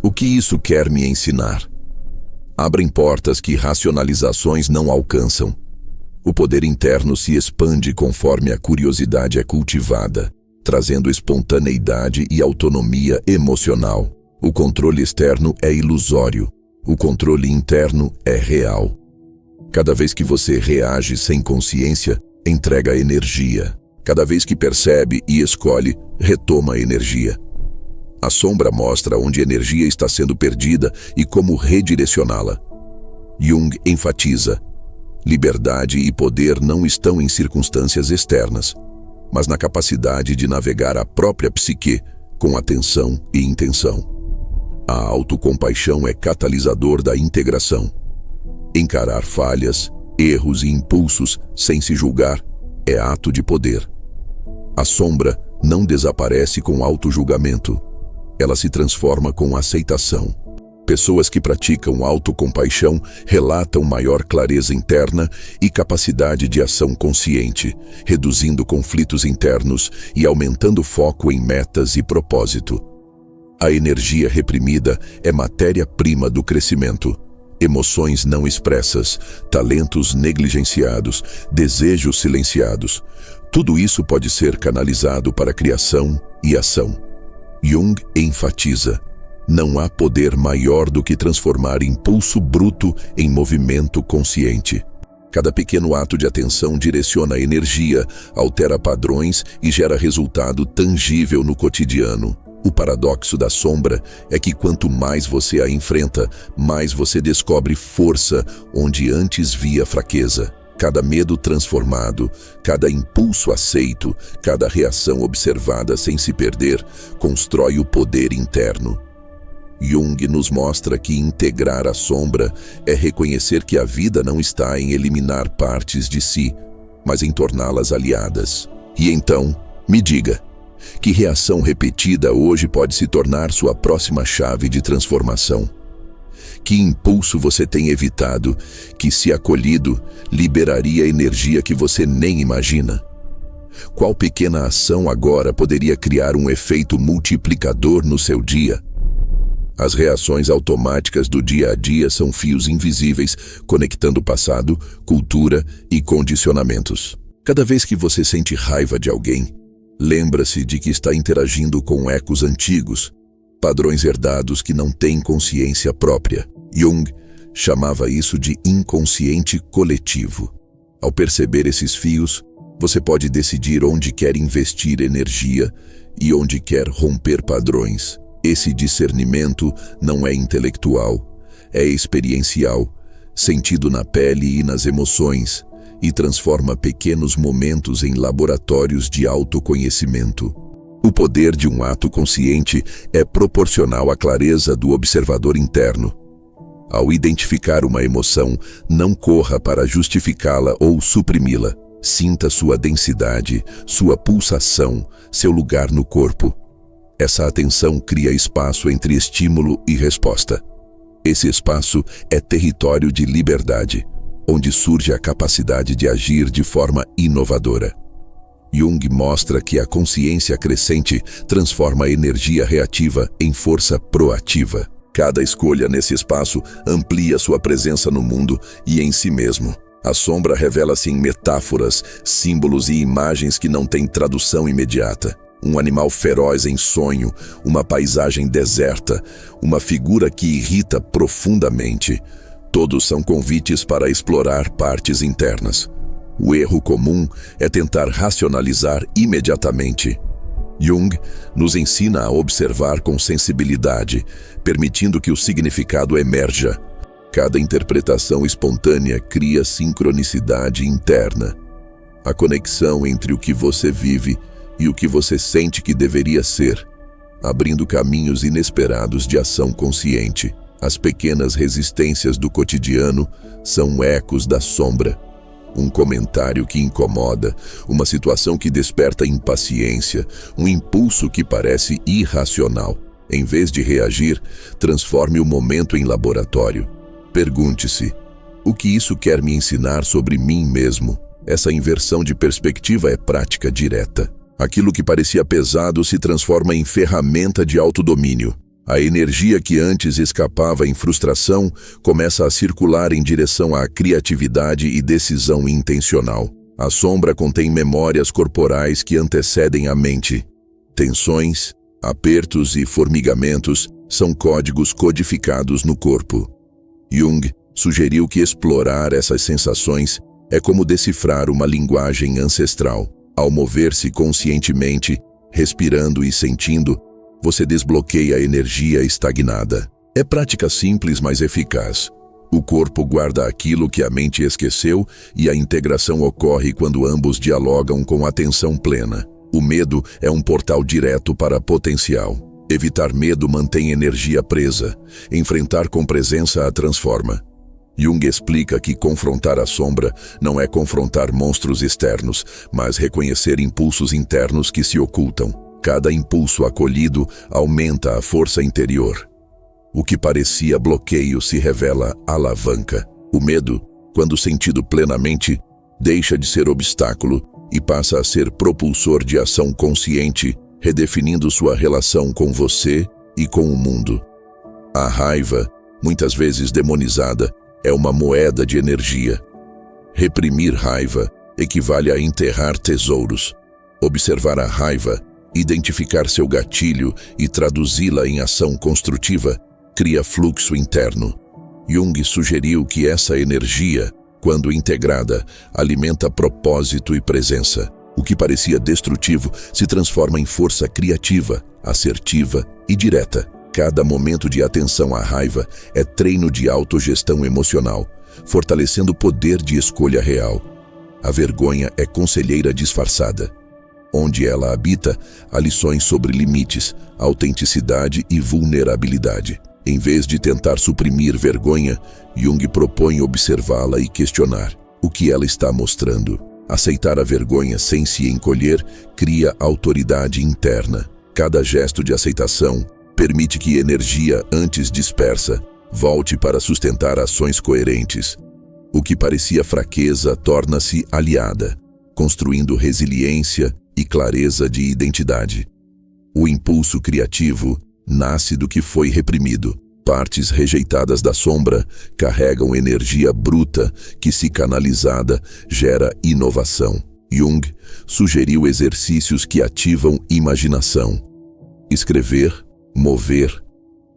o que isso quer me ensinar? Abrem portas que racionalizações não alcançam. O poder interno se expande conforme a curiosidade é cultivada, trazendo espontaneidade e autonomia emocional. O controle externo é ilusório. O controle interno é real. Cada vez que você reage sem consciência, entrega energia. Cada vez que percebe e escolhe, retoma energia. A sombra mostra onde a energia está sendo perdida e como redirecioná-la. Jung enfatiza: liberdade e poder não estão em circunstâncias externas, mas na capacidade de navegar a própria psique com atenção e intenção. A autocompaixão é catalisador da integração. Encarar falhas, erros e impulsos sem se julgar é ato de poder. A sombra não desaparece com autojulgamento. Ela se transforma com aceitação. Pessoas que praticam autocompaixão relatam maior clareza interna e capacidade de ação consciente, reduzindo conflitos internos e aumentando foco em metas e propósito. A energia reprimida é matéria-prima do crescimento. Emoções não expressas, talentos negligenciados, desejos silenciados. Tudo isso pode ser canalizado para criação e ação. Jung enfatiza: não há poder maior do que transformar impulso bruto em movimento consciente. Cada pequeno ato de atenção direciona a energia, altera padrões e gera resultado tangível no cotidiano. O paradoxo da sombra é que quanto mais você a enfrenta, mais você descobre força onde antes via fraqueza. Cada medo transformado, cada impulso aceito, cada reação observada sem se perder, constrói o poder interno. Jung nos mostra que integrar a sombra é reconhecer que a vida não está em eliminar partes de si, mas em torná-las aliadas. E então, me diga, que reação repetida hoje pode se tornar sua próxima chave de transformação? Que impulso você tem evitado, que, se acolhido, liberaria energia que você nem imagina? Qual pequena ação agora poderia criar um efeito multiplicador no seu dia? As reações automáticas do dia a dia são fios invisíveis, conectando passado, cultura e condicionamentos. Cada vez que você sente raiva de alguém, lembra-se de que está interagindo com ecos antigos, padrões herdados que não têm consciência própria. Jung chamava isso de inconsciente coletivo. Ao perceber esses fios, você pode decidir onde quer investir energia e onde quer romper padrões. Esse discernimento não é intelectual, é experiencial, sentido na pele e nas emoções, e transforma pequenos momentos em laboratórios de autoconhecimento. O poder de um ato consciente é proporcional à clareza do observador interno. Ao identificar uma emoção, não corra para justificá-la ou suprimi-la. Sinta sua densidade, sua pulsação, seu lugar no corpo. Essa atenção cria espaço entre estímulo e resposta. Esse espaço é território de liberdade, onde surge a capacidade de agir de forma inovadora. Jung mostra que a consciência crescente transforma a energia reativa em força proativa. Cada escolha nesse espaço amplia sua presença no mundo e em si mesmo. A sombra revela-se em metáforas, símbolos e imagens que não têm tradução imediata. Um animal feroz em sonho, uma paisagem deserta, uma figura que irrita profundamente. Todos são convites para explorar partes internas. O erro comum é tentar racionalizar imediatamente. Jung nos ensina a observar com sensibilidade, permitindo que o significado emerja. Cada interpretação espontânea cria sincronicidade interna. A conexão entre o que você vive e o que você sente que deveria ser, abrindo caminhos inesperados de ação consciente. As pequenas resistências do cotidiano são ecos da sombra. Um comentário que incomoda, uma situação que desperta impaciência, um impulso que parece irracional. Em vez de reagir, transforme o momento em laboratório. Pergunte-se: o que isso quer me ensinar sobre mim mesmo? Essa inversão de perspectiva é prática direta. Aquilo que parecia pesado se transforma em ferramenta de autodomínio. A energia que antes escapava em frustração começa a circular em direção à criatividade e decisão intencional. A sombra contém memórias corporais que antecedem a mente. Tensões, apertos e formigamentos são códigos codificados no corpo. Jung sugeriu que explorar essas sensações é como decifrar uma linguagem ancestral. Ao mover-se conscientemente, respirando e sentindo, você desbloqueia a energia estagnada. É prática simples, mas eficaz. O corpo guarda aquilo que a mente esqueceu e a integração ocorre quando ambos dialogam com atenção plena. O medo é um portal direto para potencial. Evitar medo mantém energia presa. Enfrentar com presença a transforma. Jung explica que confrontar a sombra não é confrontar monstros externos, mas reconhecer impulsos internos que se ocultam. Cada impulso acolhido aumenta a força interior. O que parecia bloqueio se revela alavanca. O medo, quando sentido plenamente, deixa de ser obstáculo e passa a ser propulsor de ação consciente, redefinindo sua relação com você e com o mundo. A raiva, muitas vezes demonizada, é uma moeda de energia. Reprimir raiva equivale a enterrar tesouros. Observar a raiva, identificar seu gatilho e traduzi-la em ação construtiva cria fluxo interno. Jung sugeriu que essa energia, quando integrada, alimenta propósito e presença. O que parecia destrutivo se transforma em força criativa, assertiva e direta. Cada momento de atenção à raiva é treino de autogestão emocional, fortalecendo o poder de escolha real. A vergonha é conselheira disfarçada. Onde ela habita, há lições sobre limites, autenticidade e vulnerabilidade. Em vez de tentar suprimir vergonha, Jung propõe observá-la e questionar o que ela está mostrando. Aceitar a vergonha sem se encolher cria autoridade interna. Cada gesto de aceitação permite que energia antes dispersa volte para sustentar ações coerentes. O que parecia fraqueza torna-se aliada, construindo resiliência e clareza de identidade. O impulso criativo nasce do que foi reprimido. Partes rejeitadas da sombra carregam energia bruta que, se canalizada, gera inovação. Jung sugeriu exercícios que ativam imaginação. Escrever, mover,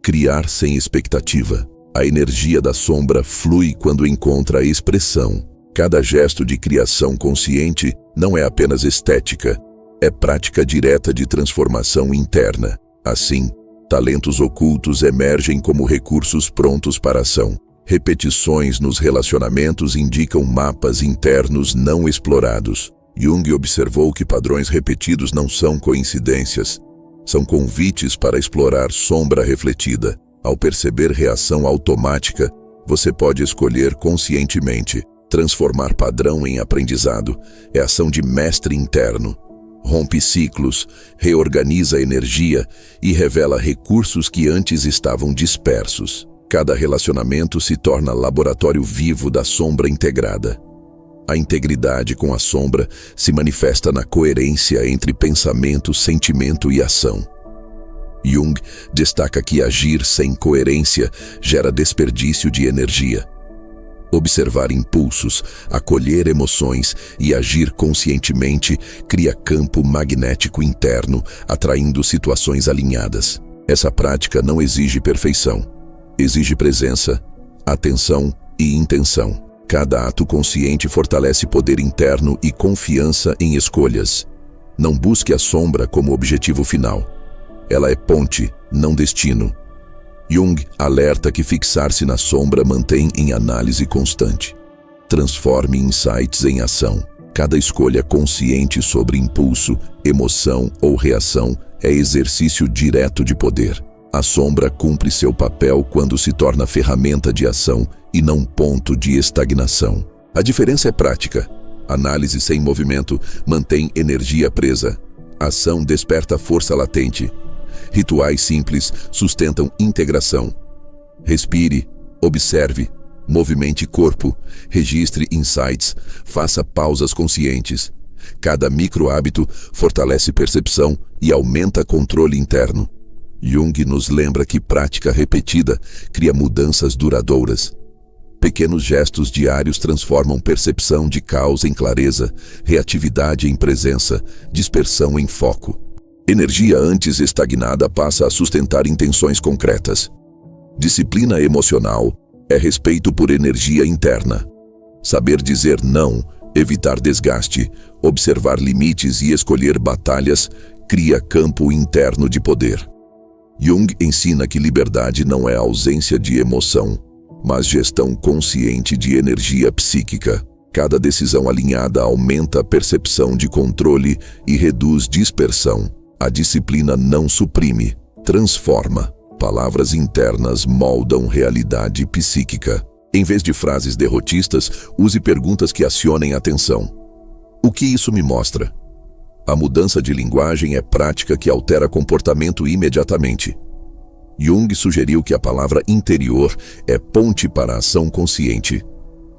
criar sem expectativa. A energia da sombra flui quando encontra expressão. Cada gesto de criação consciente não é apenas estética, é prática direta de transformação interna. Assim, talentos ocultos emergem como recursos prontos para ação. Repetições nos relacionamentos indicam mapas internos não explorados. Jung observou que padrões repetidos não são coincidências, são convites para explorar sombra refletida. Ao perceber reação automática, você pode escolher conscientemente. Transformar padrão em aprendizado é ação de mestre interno. Rompe ciclos, reorganiza energia e revela recursos que antes estavam dispersos. Cada relacionamento se torna laboratório vivo da sombra integrada. A integridade com a sombra se manifesta na coerência entre pensamento, sentimento e ação. Jung destaca que agir sem coerência gera desperdício de energia. Observar impulsos, acolher emoções e agir conscientemente cria campo magnético interno, atraindo situações alinhadas. Essa prática não exige perfeição. Exige presença, atenção e intenção. Cada ato consciente fortalece poder interno e confiança em escolhas. Não busque a sombra como objetivo final. Ela é ponte, não destino. Jung alerta que fixar-se na sombra mantém em análise constante. Transforme insights em ação. Cada escolha consciente sobre impulso, emoção ou reação é exercício direto de poder. A sombra cumpre seu papel quando se torna ferramenta de ação e não ponto de estagnação. A diferença é prática. Análise sem movimento mantém energia presa. Ação desperta força latente. Rituais simples sustentam integração. Respire, observe, movimente corpo, registre insights, faça pausas conscientes. Cada micro-hábito fortalece percepção e aumenta controle interno. Jung nos lembra que prática repetida cria mudanças duradouras. Pequenos gestos diários transformam percepção de caos em clareza, reatividade em presença, dispersão em foco. Energia antes estagnada passa a sustentar intenções concretas. Disciplina emocional é respeito por energia interna. Saber dizer não, evitar desgaste, observar limites e escolher batalhas cria campo interno de poder. Jung ensina que liberdade não é ausência de emoção, mas gestão consciente de energia psíquica. Cada decisão alinhada aumenta a percepção de controle e reduz dispersão. A disciplina não suprime, transforma. Palavras internas moldam realidade psíquica. Em vez de frases derrotistas, use perguntas que acionem a atenção. O que isso me mostra? A mudança de linguagem é prática que altera comportamento imediatamente. Jung sugeriu que a palavra interior é ponte para a ação consciente.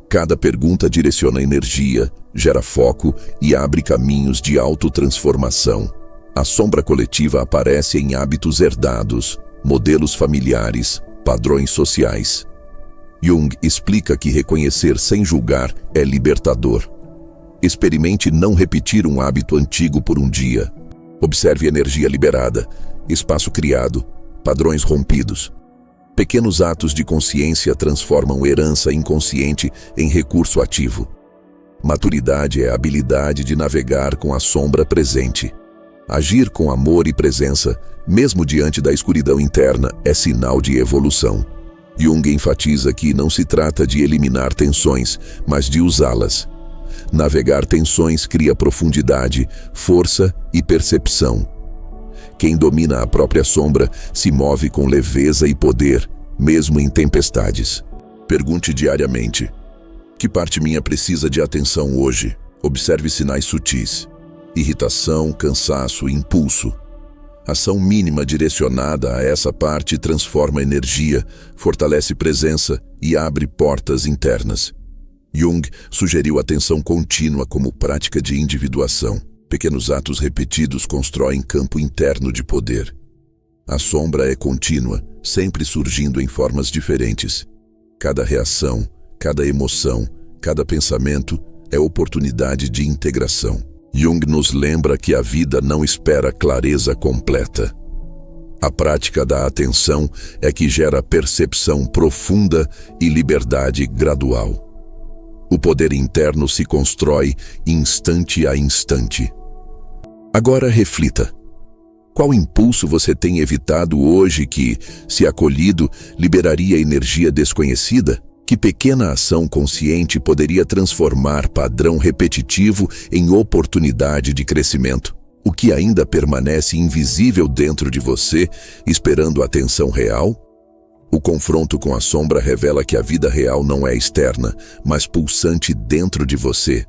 Cada pergunta direciona energia, gera foco e abre caminhos de autotransformação. A sombra coletiva aparece em hábitos herdados, modelos familiares, padrões sociais. Jung explica que reconhecer sem julgar é libertador. Experimente não repetir um hábito antigo por um dia. Observe energia liberada, espaço criado, padrões rompidos. Pequenos atos de consciência transformam herança inconsciente em recurso ativo. Maturidade é a habilidade de navegar com a sombra presente. Agir com amor e presença, mesmo diante da escuridão interna, é sinal de evolução. Jung enfatiza que não se trata de eliminar tensões, mas de usá-las. Navegar tensões cria profundidade, força e percepção. Quem domina a própria sombra se move com leveza e poder, mesmo em tempestades. Pergunte diariamente: que parte minha precisa de atenção hoje? Observe sinais sutis. Irritação, cansaço, impulso. Ação mínima direcionada a essa parte transforma energia, fortalece presença e abre portas internas. Jung sugeriu atenção contínua como prática de individuação. Pequenos atos repetidos constroem campo interno de poder. A sombra é contínua, sempre surgindo em formas diferentes. Cada reação, cada emoção, cada pensamento é oportunidade de integração. Jung nos lembra que a vida não espera clareza completa. A prática da atenção é que gera percepção profunda e liberdade gradual. O poder interno se constrói instante a instante. Agora reflita. Qual impulso você tem evitado hoje que, se acolhido, liberaria energia desconhecida? Que pequena ação consciente poderia transformar padrão repetitivo em oportunidade de crescimento? O que ainda permanece invisível dentro de você, esperando atenção real? O confronto com a sombra revela que a vida real não é externa, mas pulsante dentro de você.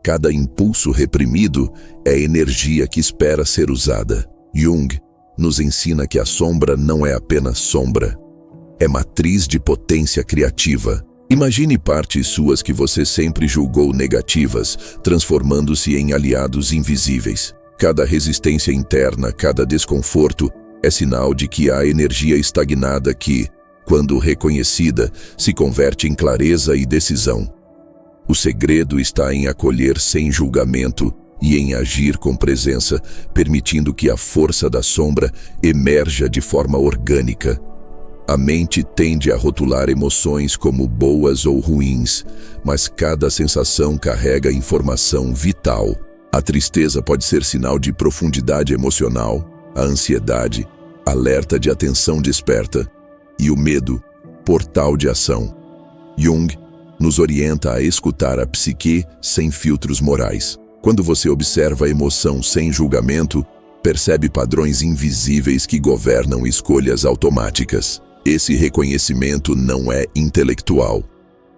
Cada impulso reprimido é energia que espera ser usada. Jung nos ensina que a sombra não é apenas sombra. É matriz de potência criativa. Imagine partes suas que você sempre julgou negativas, transformando-se em aliados invisíveis. Cada resistência interna, cada desconforto, é sinal de que há energia estagnada que, quando reconhecida, se converte em clareza e decisão. O segredo está em acolher sem julgamento e em agir com presença, permitindo que a força da sombra emerja de forma orgânica. A mente tende a rotular emoções como boas ou ruins, mas cada sensação carrega informação vital. A tristeza pode ser sinal de profundidade emocional, a ansiedade, alerta de atenção desperta, e o medo, portal de ação. Jung nos orienta a escutar a psique sem filtros morais. Quando você observa a emoção sem julgamento, percebe padrões invisíveis que governam escolhas automáticas. Esse reconhecimento não é intelectual.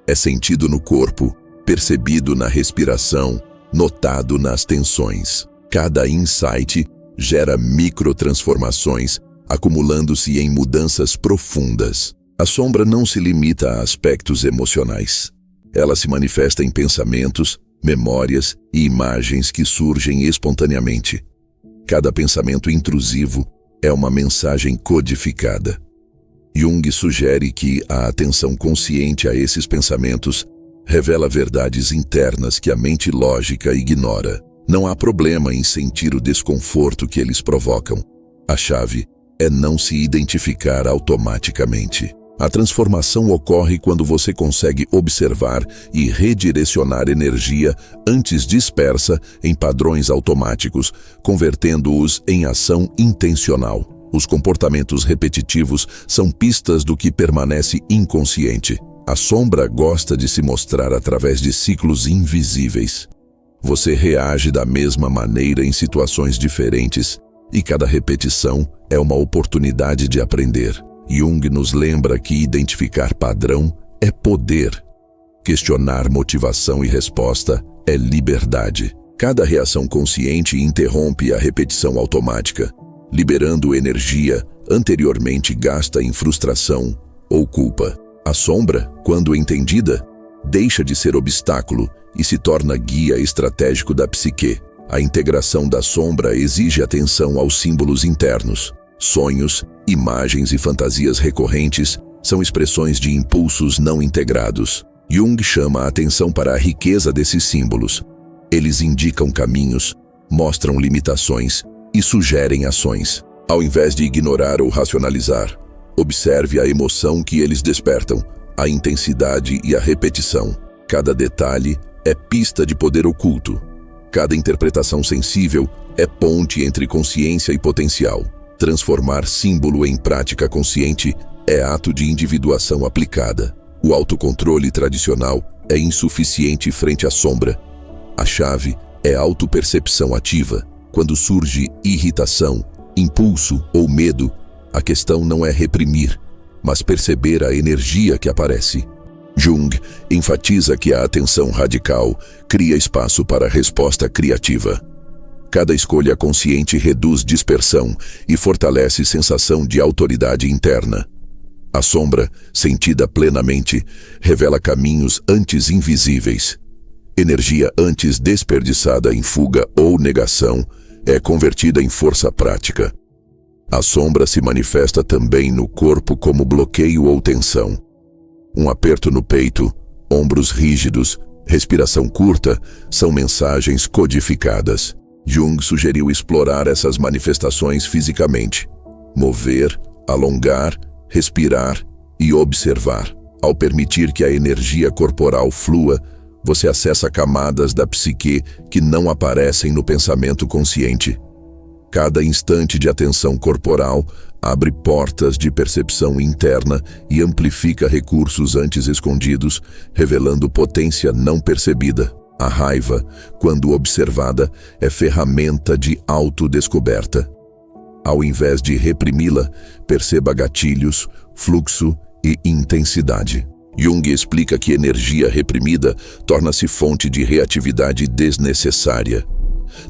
É sentido no corpo, percebido na respiração, notado nas tensões. Cada insight gera microtransformações, acumulando-se em mudanças profundas. A sombra não se limita a aspectos emocionais. Ela se manifesta em pensamentos, memórias e imagens que surgem espontaneamente. Cada pensamento intrusivo é uma mensagem codificada. Jung sugere que a atenção consciente a esses pensamentos revela verdades internas que a mente lógica ignora. Não há problema em sentir o desconforto que eles provocam. A chave é não se identificar automaticamente. A transformação ocorre quando você consegue observar e redirecionar energia antes dispersa em padrões automáticos, convertendo-os em ação intencional. Os comportamentos repetitivos são pistas do que permanece inconsciente. A sombra gosta de se mostrar através de ciclos invisíveis. Você reage da mesma maneira em situações diferentes, e cada repetição é uma oportunidade de aprender. Jung nos lembra que identificar padrão é poder. Questionar motivação e resposta é liberdade. Cada reação consciente interrompe a repetição automática, liberando energia anteriormente gasta em frustração ou culpa. A sombra, quando entendida, deixa de ser obstáculo e se torna guia estratégico da psique. A integração da sombra exige atenção aos símbolos internos. Sonhos, imagens e fantasias recorrentes são expressões de impulsos não integrados. Jung chama a atenção para a riqueza desses símbolos. Eles indicam caminhos, mostram limitações e sugerem ações. Ao invés de ignorar ou racionalizar, observe a emoção que eles despertam, a intensidade e a repetição. Cada detalhe é pista de poder oculto. Cada interpretação sensível é ponte entre consciência e potencial. Transformar símbolo em prática consciente é ato de individuação aplicada. O autocontrole tradicional é insuficiente frente à sombra. A chave é autopercepção ativa. Quando surge irritação, impulso ou medo, a questão não é reprimir, mas perceber a energia que aparece. Jung enfatiza que a atenção radical cria espaço para a resposta criativa. Cada escolha consciente reduz dispersão e fortalece sensação de autoridade interna. A sombra, sentida plenamente, revela caminhos antes invisíveis. Energia antes desperdiçada em fuga ou negação é convertida em força prática. A sombra se manifesta também no corpo como bloqueio ou tensão. Um aperto no peito, ombros rígidos, respiração curta são mensagens codificadas. Jung sugeriu explorar essas manifestações fisicamente. Mover, alongar, respirar e observar. Ao permitir que a energia corporal flua, você acessa camadas da psique que não aparecem no pensamento consciente. Cada instante de atenção corporal abre portas de percepção interna e amplifica recursos antes escondidos, revelando potência não percebida. A raiva, quando observada, é ferramenta de autodescoberta. Ao invés de reprimi-la, perceba gatilhos, fluxo e intensidade. Jung explica que energia reprimida torna-se fonte de reatividade desnecessária.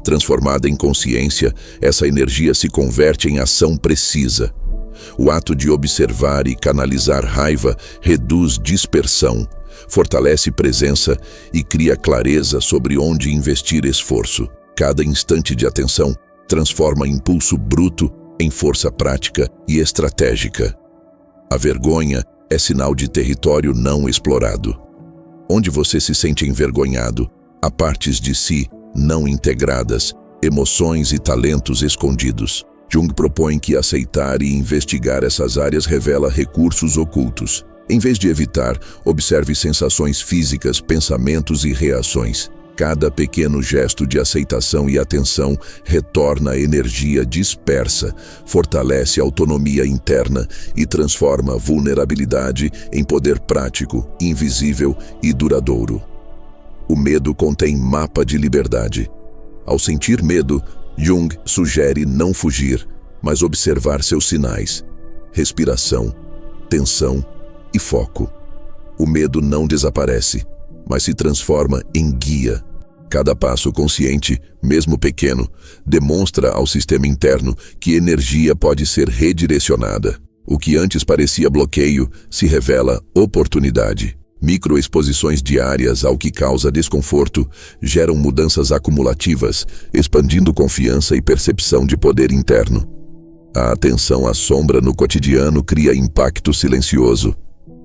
Transformada em consciência, essa energia se converte em ação precisa. O ato de observar e canalizar raiva reduz dispersão, fortalece presença e cria clareza sobre onde investir esforço. Cada instante de atenção transforma impulso bruto em força prática e estratégica. A vergonha é sinal de território não explorado. Onde você se sente envergonhado, há partes de si não integradas, emoções e talentos escondidos. Jung propõe que aceitar e investigar essas áreas revela recursos ocultos. Em vez de evitar, observe sensações físicas, pensamentos e reações. Cada pequeno gesto de aceitação e atenção retorna energia dispersa, fortalece a autonomia interna e transforma a vulnerabilidade em poder prático, invisível e duradouro. O medo contém mapa de liberdade. Ao sentir medo, Jung sugere não fugir, mas observar seus sinais: respiração, tensão e foco. O medo não desaparece, mas se transforma em guia. Cada passo consciente, mesmo pequeno, demonstra ao sistema interno que energia pode ser redirecionada. O que antes parecia bloqueio se revela oportunidade. Microexposições diárias ao que causa desconforto geram mudanças acumulativas, expandindo confiança e percepção de poder interno. A atenção à sombra no cotidiano cria impacto silencioso.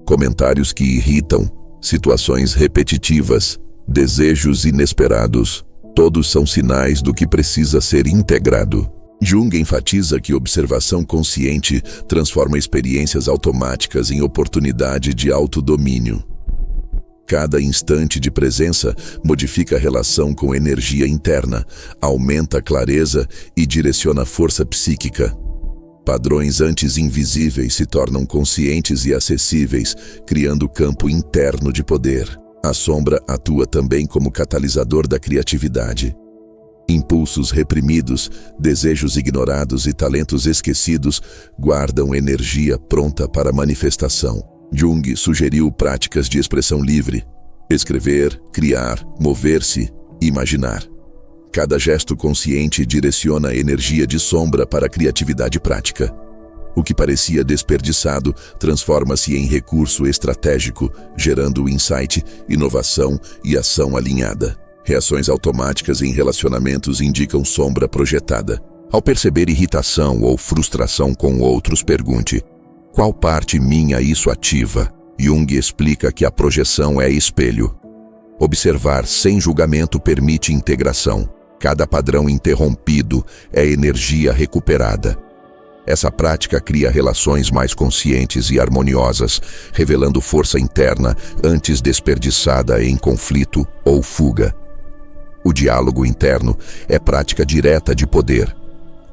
Comentários que irritam, situações repetitivas, desejos inesperados, todos são sinais do que precisa ser integrado. Jung enfatiza que observação consciente transforma experiências automáticas em oportunidade de autodomínio. Cada instante de presença modifica a relação com energia interna, aumenta a clareza e direciona a força psíquica. Padrões antes invisíveis se tornam conscientes e acessíveis, criando campo interno de poder. A sombra atua também como catalisador da criatividade. Impulsos reprimidos, desejos ignorados e talentos esquecidos guardam energia pronta para manifestação. Jung sugeriu práticas de expressão livre: escrever, criar, mover-se, imaginar. Cada gesto consciente direciona a energia de sombra para a criatividade prática. O que parecia desperdiçado transforma-se em recurso estratégico, gerando insight, inovação e ação alinhada. Reações automáticas em relacionamentos indicam sombra projetada. Ao perceber irritação ou frustração com outros, pergunte: qual parte minha isso ativa? Jung explica que a projeção é espelho. Observar sem julgamento permite integração. Cada padrão interrompido é energia recuperada. Essa prática cria relações mais conscientes e harmoniosas, revelando força interna antes desperdiçada em conflito ou fuga. O diálogo interno é prática direta de poder.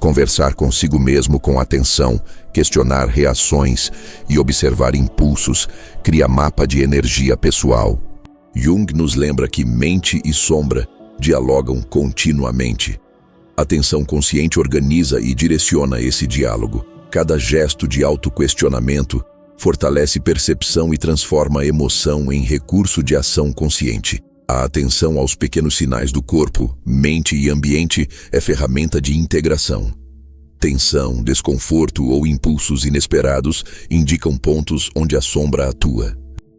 Conversar consigo mesmo com atenção, questionar reações e observar impulsos cria mapa de energia pessoal. Jung nos lembra que mente e sombra dialogam continuamente. A atenção consciente organiza e direciona esse diálogo. Cada gesto de autoquestionamento fortalece percepção e transforma a emoção em recurso de ação consciente. A atenção aos pequenos sinais do corpo, mente e ambiente é ferramenta de integração. Tensão, desconforto ou impulsos inesperados indicam pontos onde a sombra atua.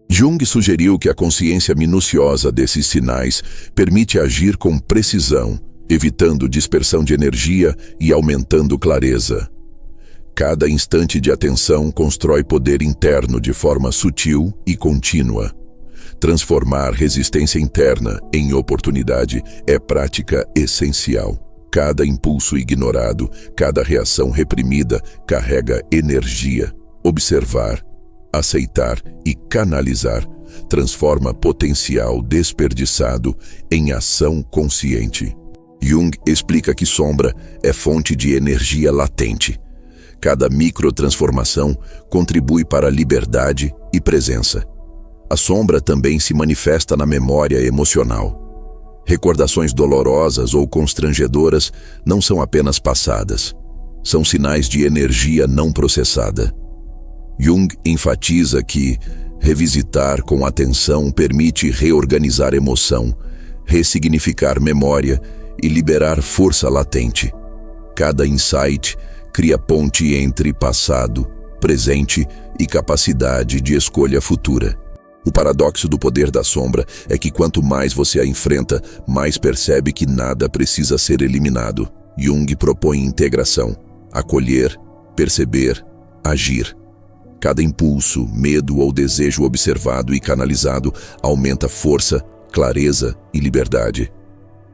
Jung sugeriu que a consciência minuciosa desses sinais permite agir com precisão, evitando dispersão de energia e aumentando clareza. Cada instante de atenção constrói poder interno de forma sutil e contínua. Transformar resistência interna em oportunidade é prática essencial. Cada impulso ignorado, cada reação reprimida carrega energia. Observar, aceitar e canalizar transforma potencial desperdiçado em ação consciente. Jung explica que sombra é fonte de energia latente. Cada microtransformação contribui para a liberdade e presença. A sombra também se manifesta na memória emocional. Recordações dolorosas ou constrangedoras não são apenas passadas, são sinais de energia não processada. Jung enfatiza que revisitar com atenção permite reorganizar emoção, ressignificar memória e liberar força latente. Cada insight cria ponte entre passado, presente e capacidade de escolha futura. O paradoxo do poder da sombra é que quanto mais você a enfrenta, mais percebe que nada precisa ser eliminado. Jung propõe integração, acolher, perceber, agir. Cada impulso, medo ou desejo observado e canalizado aumenta força, clareza e liberdade.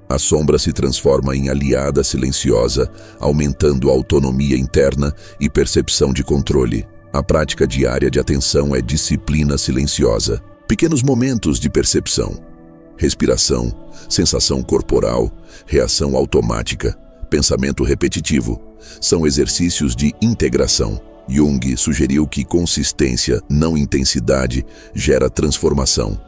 A sombra se transforma em aliada silenciosa, aumentando a autonomia interna e percepção de controle. A prática diária de atenção é disciplina silenciosa. Pequenos momentos de percepção, respiração, sensação corporal, reação automática, pensamento repetitivo, são exercícios de integração. Jung sugeriu que consistência, não intensidade, gera transformação.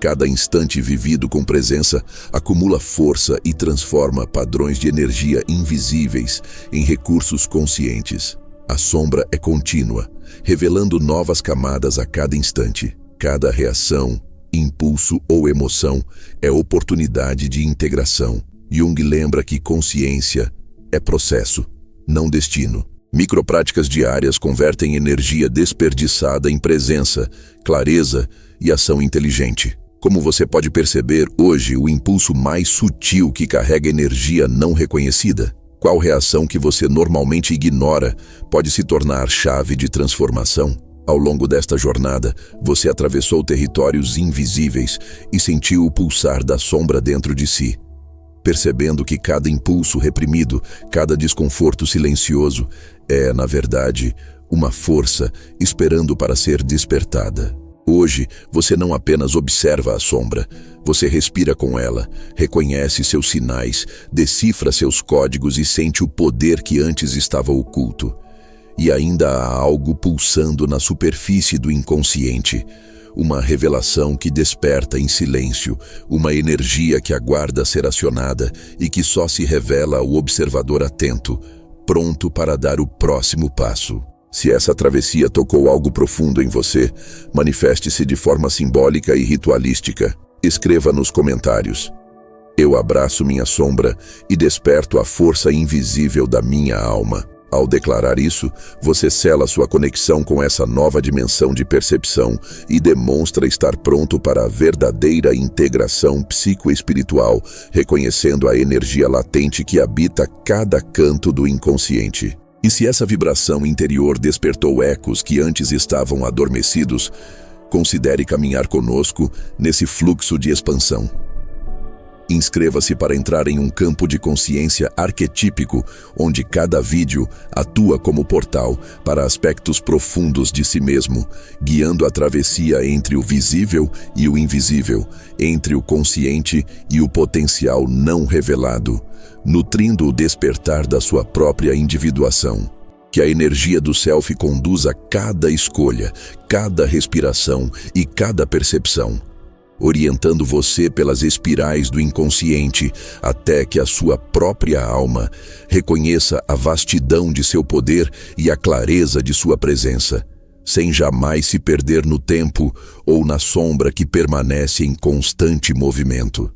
Cada instante vivido com presença acumula força e transforma padrões de energia invisíveis em recursos conscientes. A sombra é contínua, revelando novas camadas a cada instante. Cada reação, impulso ou emoção é oportunidade de integração. Jung lembra que consciência é processo, não destino. Micropráticas diárias convertem energia desperdiçada em presença, clareza e ação inteligente. Como você pode perceber hoje, o impulso mais sutil que carrega energia não reconhecida? Qual reação que você normalmente ignora pode se tornar chave de transformação? Ao longo desta jornada, você atravessou territórios invisíveis e sentiu o pulsar da sombra dentro de si. Percebendo que cada impulso reprimido, cada desconforto silencioso é, na verdade, uma força esperando para ser despertada. Hoje, você não apenas observa a sombra, você respira com ela, reconhece seus sinais, decifra seus códigos e sente o poder que antes estava oculto. E ainda há algo pulsando na superfície do inconsciente, uma revelação que desperta em silêncio, uma energia que aguarda ser acionada e que só se revela ao observador atento, pronto para dar o próximo passo. Se essa travessia tocou algo profundo em você, manifeste-se de forma simbólica e ritualística. Escreva nos comentários: eu abraço minha sombra e desperto a força invisível da minha alma. Ao declarar isso, você sela sua conexão com essa nova dimensão de percepção e demonstra estar pronto para a verdadeira integração psicoespiritual, reconhecendo a energia latente que habita cada canto do inconsciente. E se essa vibração interior despertou ecos que antes estavam adormecidos, considere caminhar conosco nesse fluxo de expansão. Inscreva-se para entrar em um campo de consciência arquetípico, onde cada vídeo atua como portal para aspectos profundos de si mesmo, guiando a travessia entre o visível e o invisível, entre o consciente e o potencial não revelado, nutrindo o despertar da sua própria individuação. Que a energia do Self conduza cada escolha, cada respiração e cada percepção, orientando você pelas espirais do inconsciente até que a sua própria alma reconheça a vastidão de seu poder e a clareza de sua presença, sem jamais se perder no tempo ou na sombra que permanece em constante movimento.